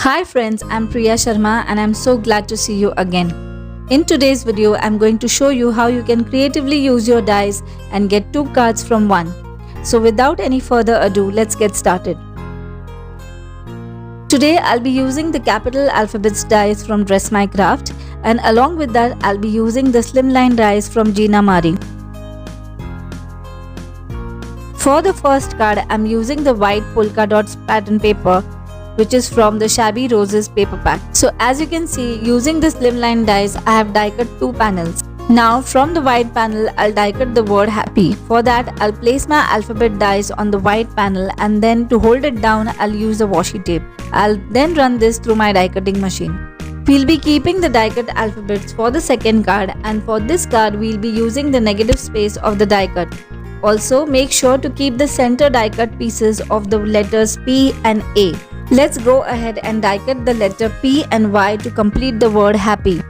Hi friends, I'm Priya Sharma and I'm so glad to see you again. In today's video, I'm going to show you how you can creatively use your dice and get 2 cards from 1. So without any further ado, let's get started. Today, I'll be using the capital alphabets dice from Dress My Craft, and along with that, I'll be using the slimline dice from Gina Mari. For the first card, I'm using the white polka dots pattern paper, which is from the Shabby Roses paper pack. So as you can see, using the slimline dice, I have die cut 2 panels. Now from the white panel, I'll die cut the word happy. For that, I'll place my alphabet dice on the white panel, and then to hold it down, I'll use a washi tape. I'll then run this through my die cutting machine. We'll be keeping the die cut alphabets for the second card, and for this card, we'll be using the negative space of the die cut. Also, make sure to keep the center die cut pieces of the letters P and A. Let's go ahead and die cut the letter P and Y to complete the word happy.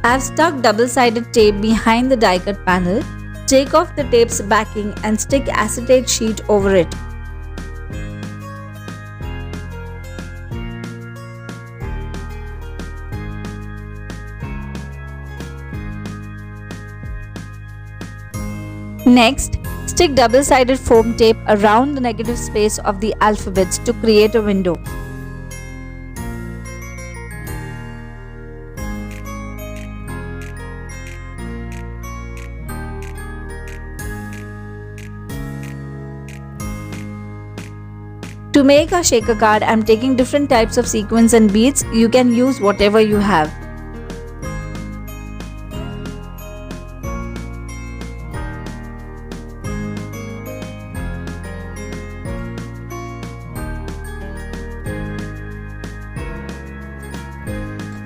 I've stuck double-sided tape behind the die cut panel. Take off the tape's backing and stick acetate sheet over it. Next, stick double-sided foam tape around the negative space of the alphabets to create a window. To make a shaker card, I'm taking different types of sequins and beads. You can use whatever you have.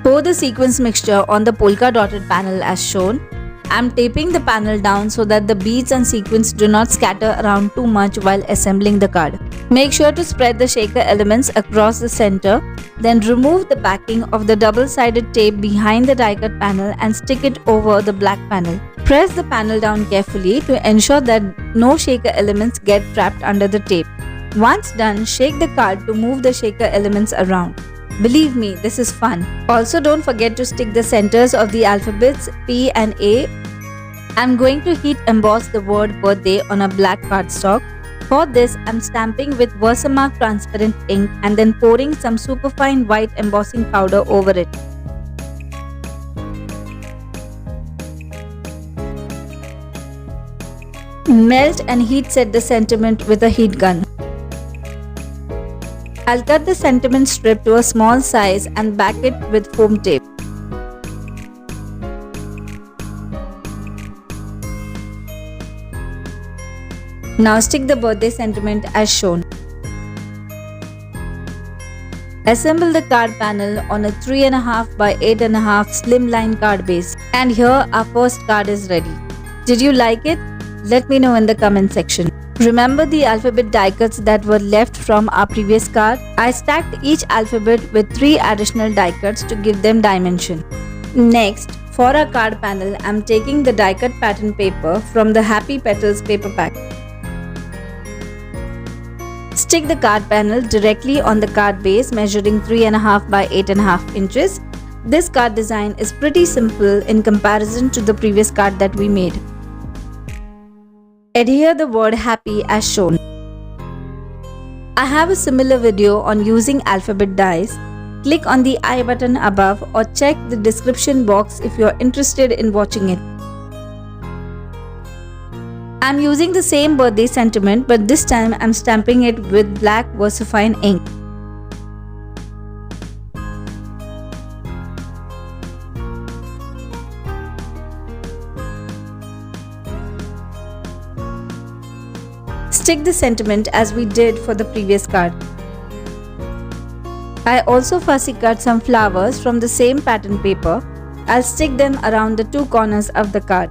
Pour the sequins mixture on the polka dotted panel as shown. I'm taping the panel down so that the beads and sequins do not scatter around too much while assembling the card. Make sure to spread the shaker elements across the center, then remove the backing of the double-sided tape behind the die cut panel and stick it over the black panel. Press the panel down carefully to ensure that no shaker elements get trapped under the tape. Once done, shake the card to move the shaker elements around. Believe me, this is fun. Also, don't forget to stick the centers of the alphabets P and A. I'm going to heat emboss the word birthday on a black cardstock. For this, I'm stamping with Versamark transparent ink and then pouring some superfine white embossing powder over it. Melt and heat set the sentiment with a heat gun. I'll cut the sentiment strip to a small size and back it with foam tape. Now stick the birthday sentiment as shown. Assemble the card panel on a 3.5 by 8.5 slimline card base. And here our first card is ready. Did you like it? Let me know in the comment section. Remember the alphabet die cuts that were left from our previous card? I stacked each alphabet with 3 additional die cuts to give them dimension. Next, for our card panel, I'm taking the die cut pattern paper from the Happy Petals paper pack. Stick the card panel directly on the card base measuring 3.5 by 8.5 inches. This card design is pretty simple in comparison to the previous card that we made. Adhere the word happy as shown. I have a similar video on using alphabet dice. Click on the I button above or check the description box if you are interested in watching it. I'm using the same birthday sentiment, but this time I'm stamping it with black Versafine ink. Stick the sentiment as we did for the previous card. I also fussy cut some flowers from the same pattern paper. I'll stick them around the 2 corners of the card.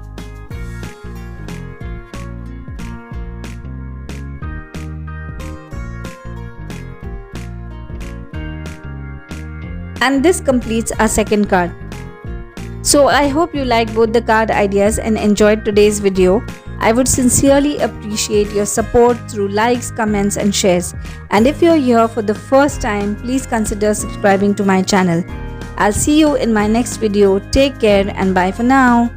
And this completes our second card. So I hope you liked both the card ideas and enjoyed today's video. I would sincerely appreciate your support through likes, comments, and shares. And if you're here for the first time, please consider subscribing to my channel. I'll see you in my next video. Take care and bye for now.